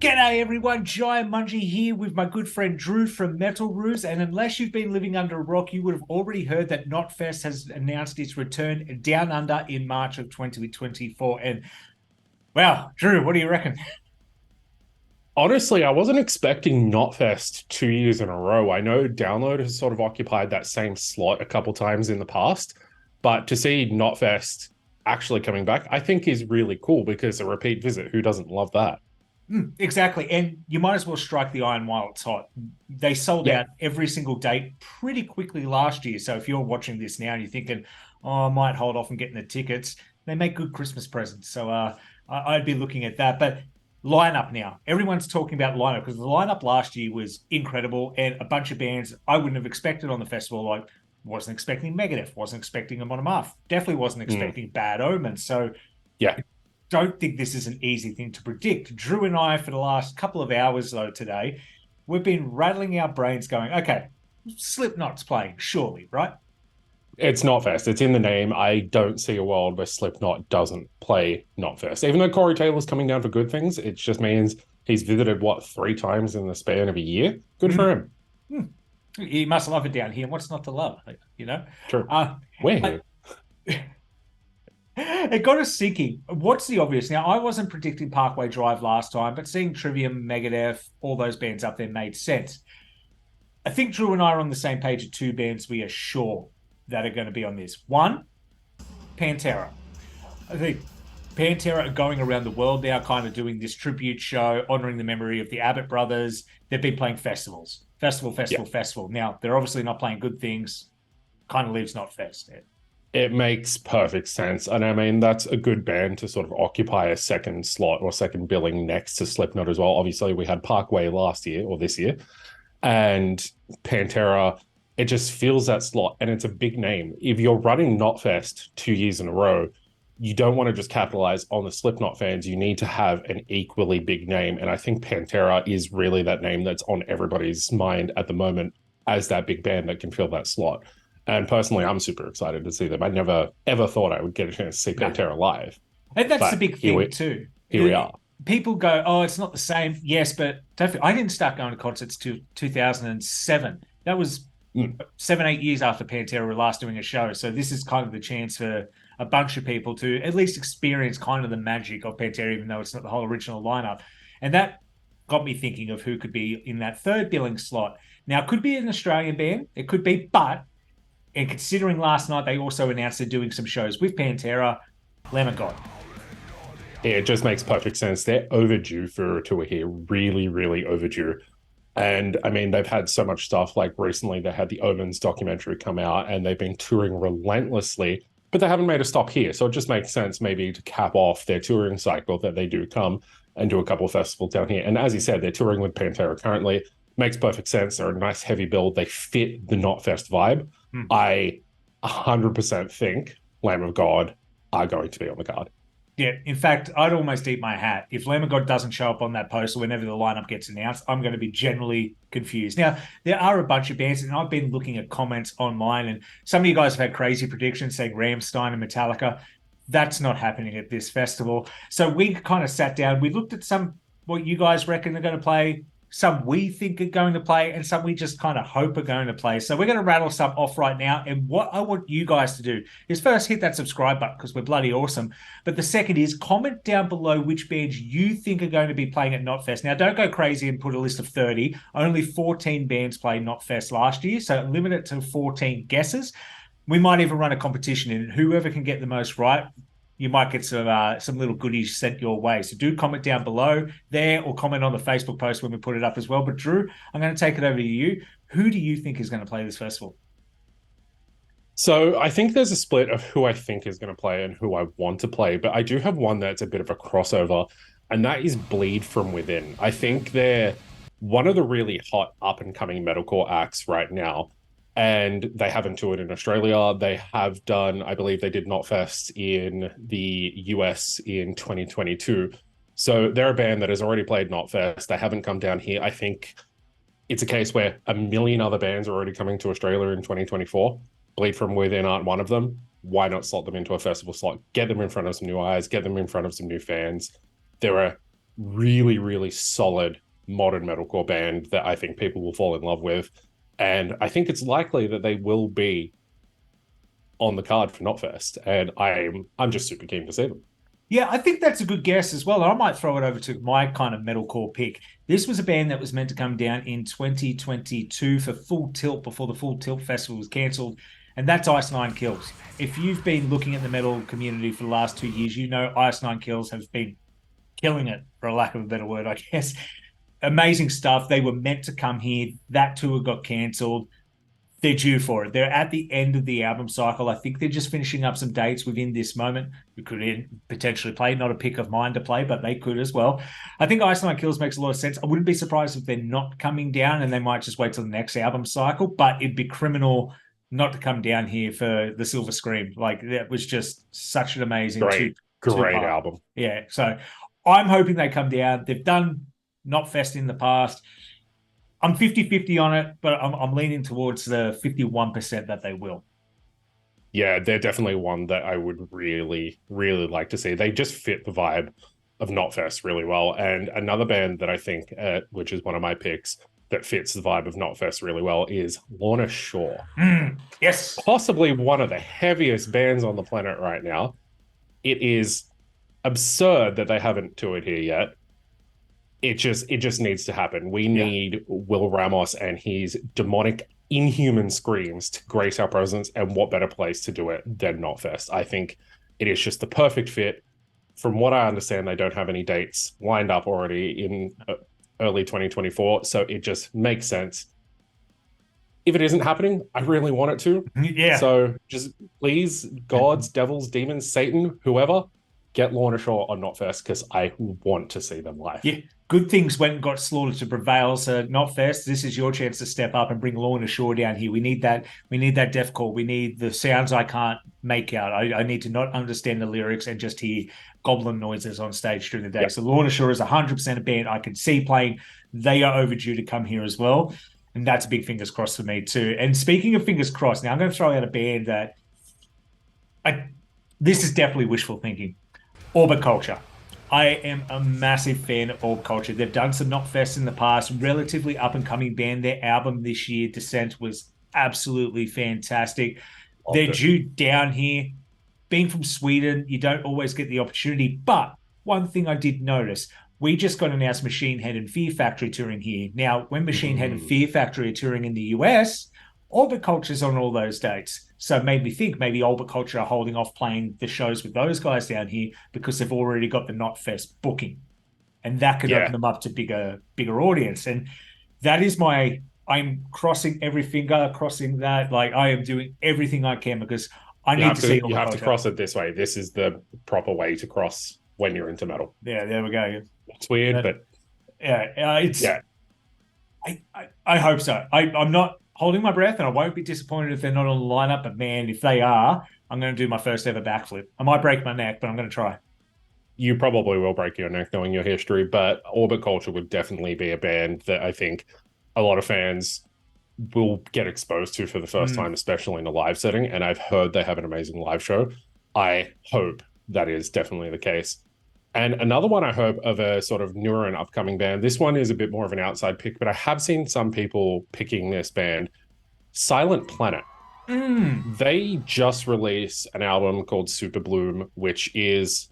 G'day everyone, Jaimunji here with my good friend Drew from Roos. And unless you've been living under a rock, you would have already heard that Knotfest has announced its return down under in March of 2024. And wow, Drew, what do you reckon? Honestly, I wasn't expecting Knotfest 2 years in a row. I know Download has sort of occupied that same slot a couple times in the past, but to see Knotfest actually coming back, I think is really cool because a repeat visit, who doesn't love that? Exactly. And you might as well strike the iron while it's hot. They sold Yeah, out every single date pretty quickly last year. So if you're watching this now and you're thinking, oh, I might hold off on getting the tickets, they make good Christmas presents. So I'd be looking at that. But lineup now, everyone's talking about lineup because the lineup last year was incredible and a bunch of bands I wouldn't have expected on the festival. Like, wasn't expecting Megadeth, wasn't expecting them on a Muff, definitely wasn't mm, expecting Bad Omens. So yeah. don't think this is an easy thing to predict. Drew and I, for the last couple of hours, though, today, we've been rattling our brains going, okay, Slipknot's playing, surely, right? It's Knotfest. It's in the name. I don't see a world where Slipknot doesn't play Knotfest. Even though Corey Taylor's coming down for good things, it just means he's visited, what, 3 times in the span of a year? Good for Mm. him. Mm. You must love it down here. What's not to love, you know? True. Uh, We're but here. it got us thinking, what's the obvious? Now, I wasn't predicting Parkway Drive last time, but seeing Trivium, Megadeth, all those bands up there made sense. I think Drew and I are on the same page of two bands we are sure that are going to be on this. One, Pantera. I think Pantera are going around the world now, kind of doing this tribute show, honoring the memory of the Abbott brothers. They've been playing festivals, Yeah. festival. Now, they're obviously not playing good things. Kind of leaves not fest. It makes perfect sense. And I mean, that's a good band to sort of occupy a second slot or second billing next to Slipknot as well. Obviously, we had Parkway last year or this year, and Pantera, it just fills that slot and it's a big name. If you're running Knotfest 2 years in a row, you don't want to just capitalize on the Slipknot fans. You need to have an equally big name. And I think Pantera is really that name that's on everybody's mind at the moment as that big band that can fill that slot. And personally, I'm super excited to see them. I never ever thought I would get a chance to see No. Pantera live, And that's the but big thing, too. here we are. People go, oh, it's not the same. Yes, but I didn't start going to concerts till 2007. That was Mm, 7, 8 years after Pantera were last doing a show. So this is kind of the chance for a bunch of people to at least experience kind of the magic of Pantera, even though it's not the whole original lineup. And that got me thinking of who could be in that third billing slot. Now, it could be an Australian band. It could be, but and considering last night they also announced they're doing some shows with Pantera, Lamb of God. it just makes perfect sense. They're overdue for a tour here, really, really overdue. And I mean, they've had so much stuff. Like recently, they had the Omens documentary come out, and they've been touring relentlessly, but they haven't made a stop here. So it just makes sense maybe to cap off their touring cycle that they do come and do a couple of festivals down here. And as you said, they're touring with Pantera currently. Makes perfect sense. They're a nice heavy build. They fit the Knotfest vibe. Hmm. I 100% think Lamb of God are going to be on the card. Yeah, in fact, I'd almost eat my hat. If Lamb of God doesn't show up on that poster whenever the lineup gets announced, I'm going to be generally confused. Now, there are a bunch of bands, and I've been looking at comments online, and some of you guys have had crazy predictions saying Rammstein and Metallica. That's not happening at this festival. So we kind of sat down, we looked at some what you guys reckon they're going to play, some we think are going to play, and some we just kind of hope are going to play. So we're going to rattle some off right now. And what I want you guys to do is first hit that subscribe button because we're bloody awesome. But the second is comment down below which bands you think are going to be playing at Knotfest. Now, don't go crazy and put a list of 30. Only 14 bands played Knotfest last year, so limit it to 14 guesses. We might even run a competition, and whoever can get the most right, you might get some little goodies sent your way. So do comment down below there or comment on the Facebook post when we put it up as well. But Drew, I'm going to take it over to you. Who do you think is going to play this festival? So I think there's a split of who I think is going to play and who I want to play, but I do have one that's a bit of a crossover, and that is Bleed from Within. I think they're one of the really hot up and coming metalcore acts right now, and they haven't toured in Australia. They have done, I believe they did Knotfest in the US in 2022. So they're a band that has already played Knotfest. They haven't come down here. I think it's a case where a million other bands are already coming to Australia in 2024. Bleed from Within aren't one of them. Why not slot them into a festival slot? Get them in front of some new eyes, get them in front of some new fans. They're a really, really solid modern metalcore band that I think people will fall in love with. And I think it's likely that they will be on the card for Knotfest. And I'm just super keen to see them. Yeah, I think that's a good guess as well. And I might throw it over to my kind of metalcore pick. This was a band that was meant to come down in 2022 for Full Tilt before the Full Tilt Festival was cancelled. And that's Ice Nine Kills. If you've been looking at the metal community for the last 2 years, you know Ice Nine Kills have been killing it, for a lack of a better word, I guess. Amazing stuff. They were meant to come here. That tour got cancelled. They're due for it. They're at the end of the album cycle. I think they're just finishing up some dates within this moment. We could potentially play, not a pick of mine to play, but they could as well. I think Ice Nine Kills makes a lot of sense. I wouldn't be surprised if they're not coming down and they might just wait till the next album cycle, but it'd be criminal not to come down here for the Silver Scream. Like, that was just such an amazing Great album. Yeah. So I'm hoping they come down. They've done Knotfest in the past. I'm 50-50 on it, but I'm leaning towards the 51% that they will. Yeah, they're definitely one that I would really, really like to see. They just fit the vibe of Knotfest really well. And another band that I think, which is one of my picks, that fits the vibe of Knotfest really well is Lorna Shore. Yes. Possibly one of the heaviest bands on the planet right now. It is absurd that they haven't toured here yet. It just needs to happen. We need Will Ramos and his demonic, inhuman screams to grace our presence, and what better place to do it than Knotfest? I think it is just the perfect fit. From what I understand, they don't have any dates lined up already in early 2024, so it just makes sense. If it isn't happening, I really want it to. Yeah. So just please, gods, devils, demons, Satan, whoever, get Lorna Shore on Knotfest because I want to see them live. Yeah. Good things went and got slaughtered to prevail. So Knotfest, this is your chance to step up and bring Lorna Shore down here. We need that. We need that deathcore. We need the sounds I can't make out. I need to not understand the lyrics and just hear goblin noises on stage during the day. So Lorna Shore is 100% a band I can see playing. They are overdue to come here as well. And that's a big fingers crossed for me too. And speaking of fingers crossed, now I'm going to throw out a band that this is definitely wishful thinking. Orbit Culture. I am a massive fan of Orbit Culture. They've done some Knotfest in the past, relatively up-and-coming band. Their album this year, Descent, was absolutely fantastic. They're due down here. Being from Sweden, you don't always get the opportunity. But one thing I did notice, we just got announced Machine Head and Fear Factory touring here. Now, when Machine Head and Fear Factory are touring in the US, Orbit Culture's on all those dates. So it made me think maybe Orbit Culture are holding off playing the shows with those guys down here because they've already got the Knotfest booking. And that could open them up to bigger audience. And that is I'm crossing every finger, crossing that. Like, I am doing everything I can because I need to see Orbit You have Culture. to cross it this way. This is the proper way to cross when you're into metal. Yeah, there we go. It's weird, but I hope so. I'm not holding my breath, and I won't be disappointed if they're not on the lineup. But man, if they are, I'm going to do my first ever backflip. I might break my neck, but I'm going to try. You probably will break your neck knowing your history, but Orbit Culture would definitely be a band that I think a lot of fans will get exposed to for the first time, especially in a live setting. And I've heard they have an amazing live show. I hope that is definitely the case. And another one I hope of a sort of newer and upcoming band, this one is a bit more of an outside pick, but I have seen some people picking this band, Silent Planet. They just released an album called Super Bloom, which is,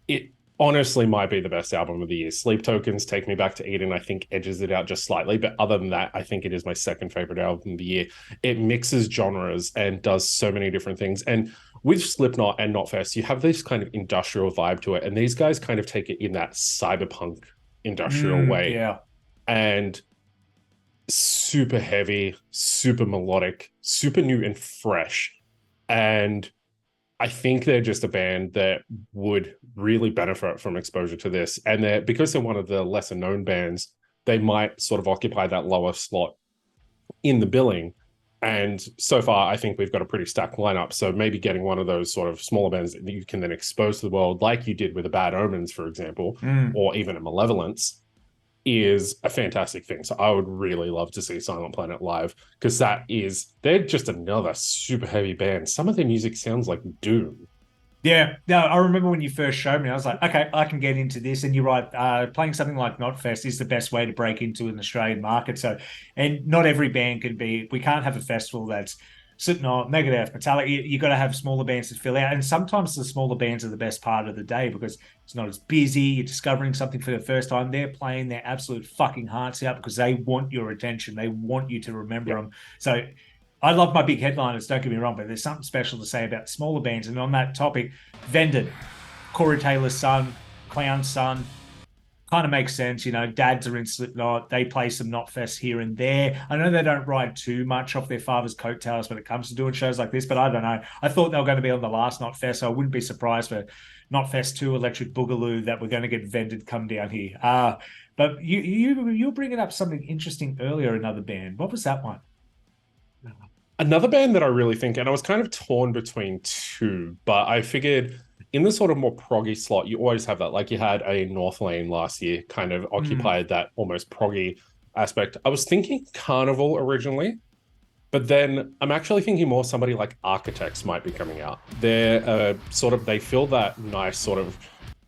it honestly might be the best album of the year. Sleep Tokens, Take Me Back to Eden, I think edges it out just slightly, but other than that, I think it is my second favorite album of the year. It mixes genres and does so many different things. And with Slipknot and Knotfest, you have this kind of industrial vibe to it, and these guys kind of take it in that cyberpunk industrial way. Yeah. And super heavy, super melodic, super new and fresh. And I think they're just a band that would really benefit from exposure to this. And because they're one of the lesser known bands, they might sort of occupy that lower slot in the billing. And so far, I think we've got a pretty stacked lineup. So maybe getting one of those sort of smaller bands that you can then expose to the world, like you did with a Bad Omens, for example, or even a Malevolence, is a fantastic thing. So I would really love to see Silent Planet live because they're just another super heavy band. Some of their music sounds like Doom. Yeah, no, I remember when you first showed me, I was like, okay, I can get into this. And you're right, playing something like Knotfest is the best way to break into an Australian market. So, and not every band can be, we can't have a festival that's Slipknot, Megadeth, Metallica. You got to have smaller bands to fill out. And sometimes the smaller bands are the best part of the day because it's not as busy. You're discovering something for the first time. They're playing their absolute fucking hearts out because they want your attention. They want you to remember Yeah. them. So, I love my big headliners, don't get me wrong, but there's something special to say about smaller bands. And on that topic, Vended, Corey Taylor's son, Clown's son, kind of makes sense. You know, dads are in Slipknot. They play some Knotfest here and there. I know they don't ride too much off their father's coattails when it comes to doing shows like this, but I don't know. I thought they were going to be on the last Knotfest, so I wouldn't be surprised for Knotfest 2 Electric Boogaloo that we're going to get Vended come down here. But you were bringing up something interesting earlier, another band. What was that one? Another band that I really think, and I was kind of torn between two, but I figured in the sort of more proggy slot, you always have that. Like you had a North Lane last year, kind of Mm, occupied that almost proggy aspect. I was thinking Carnival originally, but then I'm actually thinking more somebody like Architects might be coming out. They're sort of, they fill that nice sort of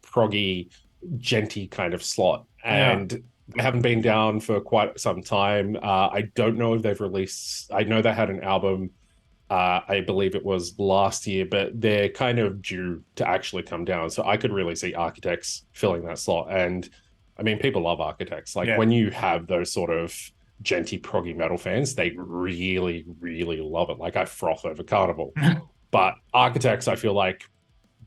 proggy, genty kind of slot. yeah. And they haven't been down for quite some time. I don't know if they've released, I know they had an album, I believe it was last year, but they're kind of due to actually come down. So I could really see Architects filling that slot. And I mean, people love Architects. Like Yeah. when you have those sort of genty proggy metal fans, they really, really love it. Like I froth over Carnival. But Architects, I feel like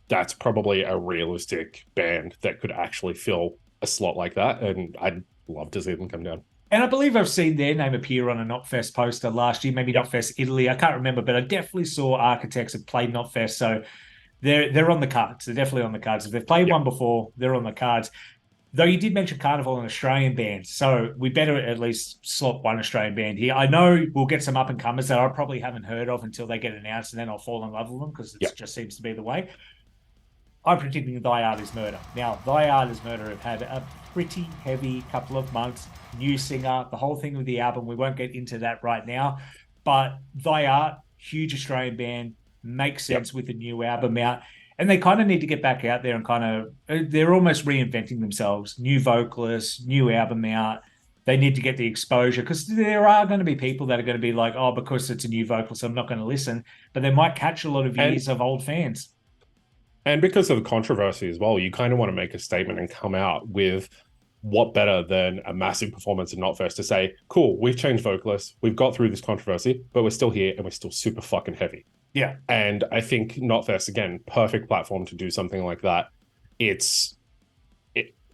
that's probably a realistic band that could actually fill a slot like that. And I'd love to see them come down. And I believe I've seen their name appear on a Knotfest poster last year, maybe Yep. Knotfest Italy. I can't remember, but I definitely saw Architects have played Knotfest. So they're on the cards. They're definitely on the cards. If they've played Yep. one before, they're on the cards. Though you did mention Carnival and Australian bands, so we better at least slot one Australian band here. I know we'll get some up and comers that I probably haven't heard of until they get announced, and then I'll fall in love with them because it Yep. just seems to be the way. I'm predicting Thy Art is Murder. Now, Thy Art is Murder have had a pretty heavy couple of months. New singer, the whole thing with the album. We won't get into that right now, but Thy Art, huge Australian band, makes Yep. sense with the new album out. And they kind of need to get back out there and kind of, they're almost reinventing themselves. New vocalists, new album out. They need to get the exposure because there are going to be people that are going to be like, oh, because it's a new vocalist, I'm not going to listen. But they might catch a lot of And years of old fans. And because of the controversy as well, you kind of want to make a statement and come out with what better than a massive performance in Knotfest to say, cool, we've changed vocalists, we've got through this controversy, but we're still here and we're still super fucking heavy. Yeah. And I think Knotfest, again, perfect platform to do something like that. It's,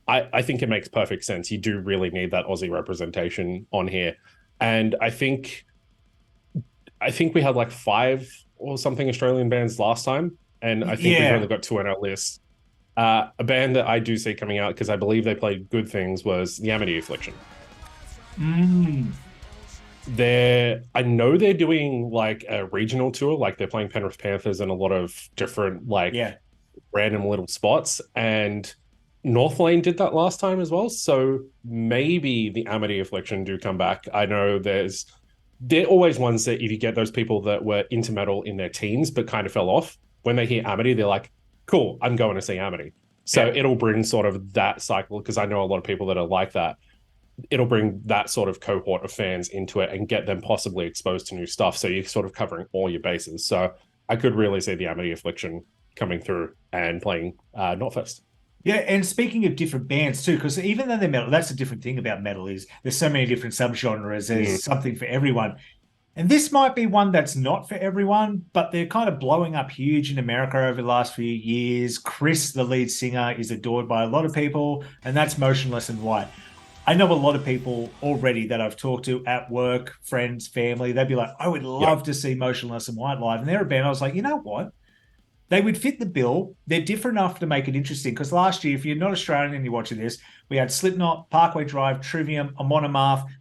I think it makes perfect sense. You do really need that Aussie representation on here. And I think we had like five or something Australian bands last time, and I think we've Yeah. only got two on our list. A band that I do see coming out because I believe they played good things was the Amity Affliction. Mm. I know they're doing like a regional tour, like they're playing Penrith Panthers in a lot of different like Yeah. random little spots, and North Lane did that last time as well. So maybe the Amity Affliction do come back. I know they're always ones that if you get those people that were into metal in their teens but kind of fell off, when they hear Amity, they're like, cool, I'm going to see Amity. So Yeah. it'll bring sort of that cycle because I know a lot of people that are like that. It'll bring that sort of cohort of fans into it and get them possibly exposed to new stuff. So you're sort of covering all your bases. So I could really see the Amity Affliction coming through and playing Knotfest. Yeah, and speaking of different bands too, because even though they're metal, that's the different thing about metal is there's so many different subgenres. Mm. There's something for everyone. And this might be one that's not for everyone, but they're kind of blowing up huge in America over the last few years. Chris, the lead singer, is adored by a lot of people, and that's Motionless in White. I know a lot of people already that I've talked to at work, friends, family. They'd be like, I would Yeah. love to see Motionless in White live. And they're a band. I was like, you know what? They would fit the bill. They're different enough to make it interesting. Because last year, if you're not Australian and you're watching this, we had Slipknot, Parkway Drive, Trivium, Amon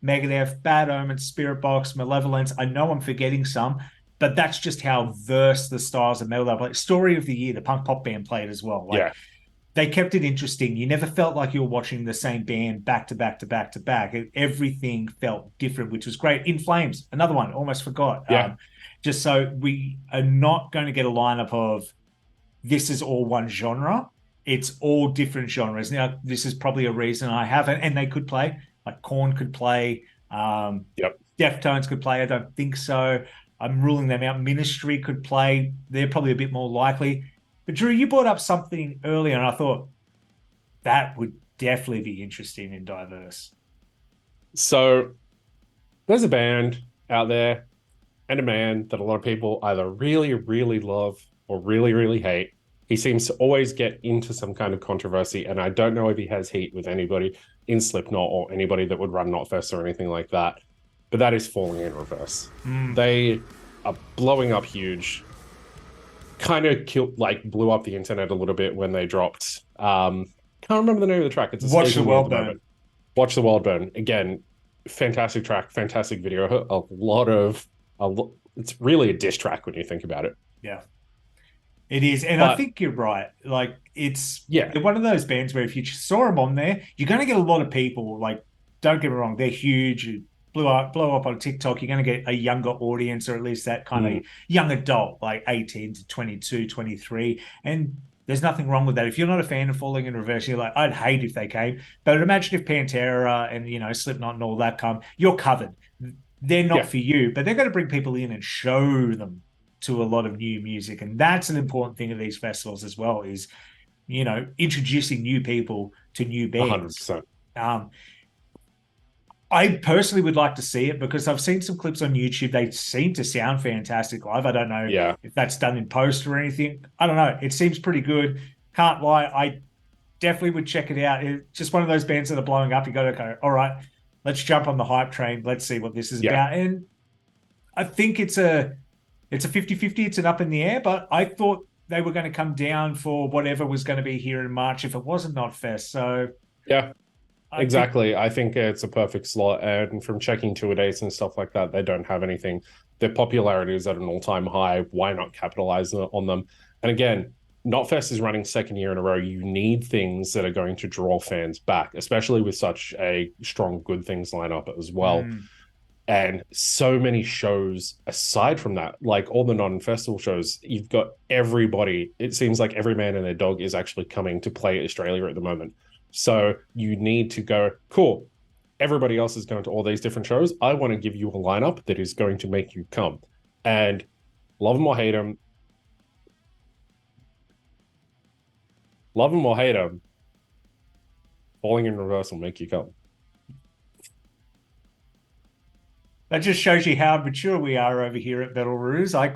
Megadeth, Bad Omens, Spirit Box, Malevolence. I know I'm forgetting some, but that's just how verse the styles of metal are. Like Story of the Year, the punk pop band played as well. Like Yeah. they kept it interesting. You never felt like you were watching the same band back to back to back to back. Everything felt different, which was great. In Flames, another one, almost forgot. Yeah. Just so we are not going to get a lineup of this is all one genre. It's all different genres. Now, this is probably a reason I haven't, and they could play, like Korn could play, Yep. Deftones could play. I don't think so. I'm ruling them out. Ministry could play. They're probably a bit more likely. But Drew, you brought up something earlier, and I thought that would definitely be interesting and diverse. So there's a band out there and a man that a lot of people either really, really love or really, really hate. He seems to always get into some kind of controversy, and I don't know if he has heat with anybody in Slipknot or anybody that would run Knotfest or anything like that. But that is Falling in Reverse. They are blowing up huge. Kind of blew up the internet a little bit when they dropped. Can't remember the name of the track. It's Watch the World Burn. Watch the World Burn. Again, fantastic track, fantastic video. It's really a diss track when you think about it. Yeah. It is, and I think you're right. Like, they're one of those bands where if you saw them on there, you're going to get a lot of people. Like, don't get me wrong, they're huge, blow up on TikTok. You're going to get a younger audience, or at least that kind of young adult, like 18 to 22, 23. And there's nothing wrong with that. If you're not a fan of Falling in Reverse, you're like, I'd hate if they came. But imagine if Pantera and Slipknot and all that come, you're covered. They're not for you, but they're going to bring people in and show them to a lot of new music. And that's an important thing of these festivals as well, is, introducing new people to new bands. 100%. I personally would like to see it because I've seen some clips on YouTube. They seem to sound fantastic live. I don't know if that's done in post or anything. I don't know. It seems pretty good. Can't lie. I definitely would check it out. It's just one of those bands that are blowing up. You got to go, all right, let's jump on the hype train. Let's see what this is about. And I think it's a 50-50. It's an up in the air, but I thought they were going to come down for whatever was going to be here in March if it wasn't Knotfest. So exactly. I think it's a perfect slot. And from checking tour dates and stuff like that, they don't have anything. Their popularity is at an all-time high. Why not capitalize on them? And again, Knotfest is running second year in a row. You need things that are going to draw fans back, especially with such a strong Good Things lineup as well. And so many shows aside from that, like all the non-festival shows, you've got everybody. It seems like every man and their dog is actually coming to play Australia at the moment. So you need to go, cool, everybody else is going to all these different shows. I want to give you a lineup that is going to make you come. And love them or hate them, Falling in Reverse will make you come. That just shows you how mature we are over here at Metal Roos. I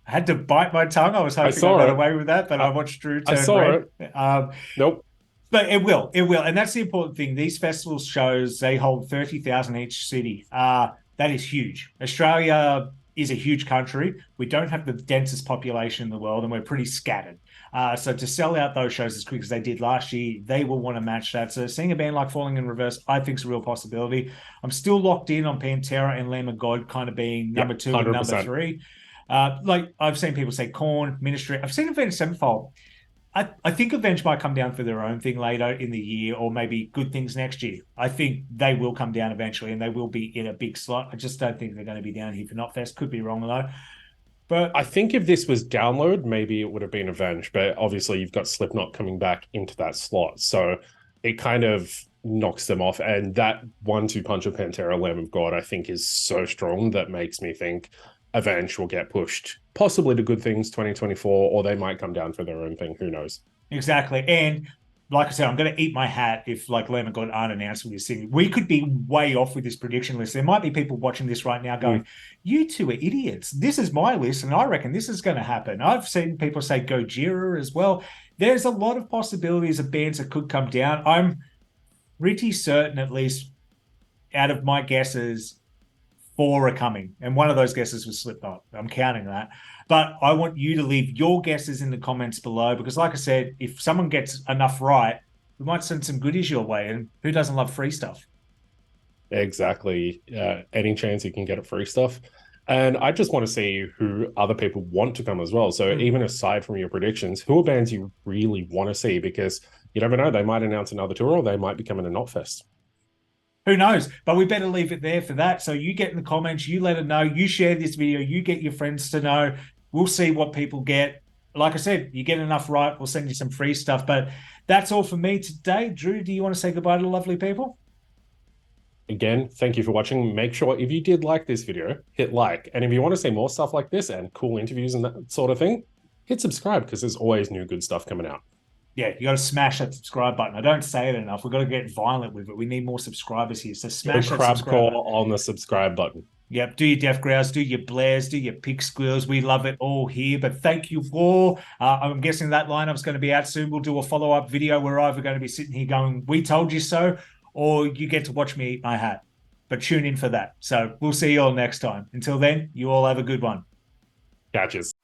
had to bite my tongue. I was hoping I got away with that, but I watched Drew turn red. Nope. But it will. And that's the important thing. These festival shows, they hold 30,000 each city. That is huge. Australia is a huge country. We don't have the densest population in the world, and we're pretty scattered. So to sell out those shows as quick as they did last year, they will want to match that. So seeing a band like Falling in Reverse, I think is a real possibility. I'm still locked in on Pantera and Lamb of God kind of being number 2 and number 3. Like I've seen people say Korn, Ministry. I've seen Avenged Sevenfold. I think Avenged might come down for their own thing later in the year, or maybe Good Things next year. I think they will come down eventually, and they will be in a big slot. I just don't think they're going to be down here for Knotfest. Could be wrong, though. But I think if this was download, maybe it would have been Avenged. But obviously, you've got Slipknot coming back into that slot. So it kind of knocks them off. And that 1-2 punch of Pantera, Lamb of God, I think is so strong that makes me think Avenged will get pushed possibly to Good Things 2024, or they might come down for their own thing. Who knows? Exactly. And like I said, I'm going to eat my hat if like Lamb of God aren't announced with this thing. We could be way off with this prediction list. There might be people watching this right now going, you two are idiots. This is my list, and I reckon this is going to happen. I've seen people say Gojira as well. There's a lot of possibilities of bands that could come down. I'm pretty certain, at least out of my guesses, 4 are coming. And one of those guesses was Slipknot. I'm counting that. But I want you to leave your guesses in the comments below, because like I said, if someone gets enough right, we might send some goodies your way. And who doesn't love free stuff? Exactly. Any chance you can get it free stuff. And I just want to see who other people want to come as well. So even aside from your predictions, who are bands you really want to see? Because you never know, they might announce another tour, or they might be coming to Knotfest. Who knows? But we better leave it there for that. So you get in the comments, you let it know, you share this video, you get your friends to know. We'll see what people get. like I said, you get enough right, we'll send you some free stuff. But that's all for me today. Drew, do you want to say goodbye to the lovely people? Again, thank you for watching. Make sure if you did like this video, hit like. And if you want to see more stuff like this and cool interviews and that sort of thing, hit subscribe because there's always new good stuff coming out. Yeah, you got to smash that subscribe button. I don't say it enough. We've got to get violent with it. We need more subscribers here. So Go smash that subscribe crabcore button. on the subscribe button. Yep, do your deaf growls, do your blares, do your pig squeals. We love it all here. But thank you all. I'm guessing that lineup's going to be out soon. We'll do a follow-up video. We're either going to be sitting here going, "We told you so," or you get to watch me eat my hat. But tune in for that. So we'll see you all next time. Until then, you all have a good one. Catches.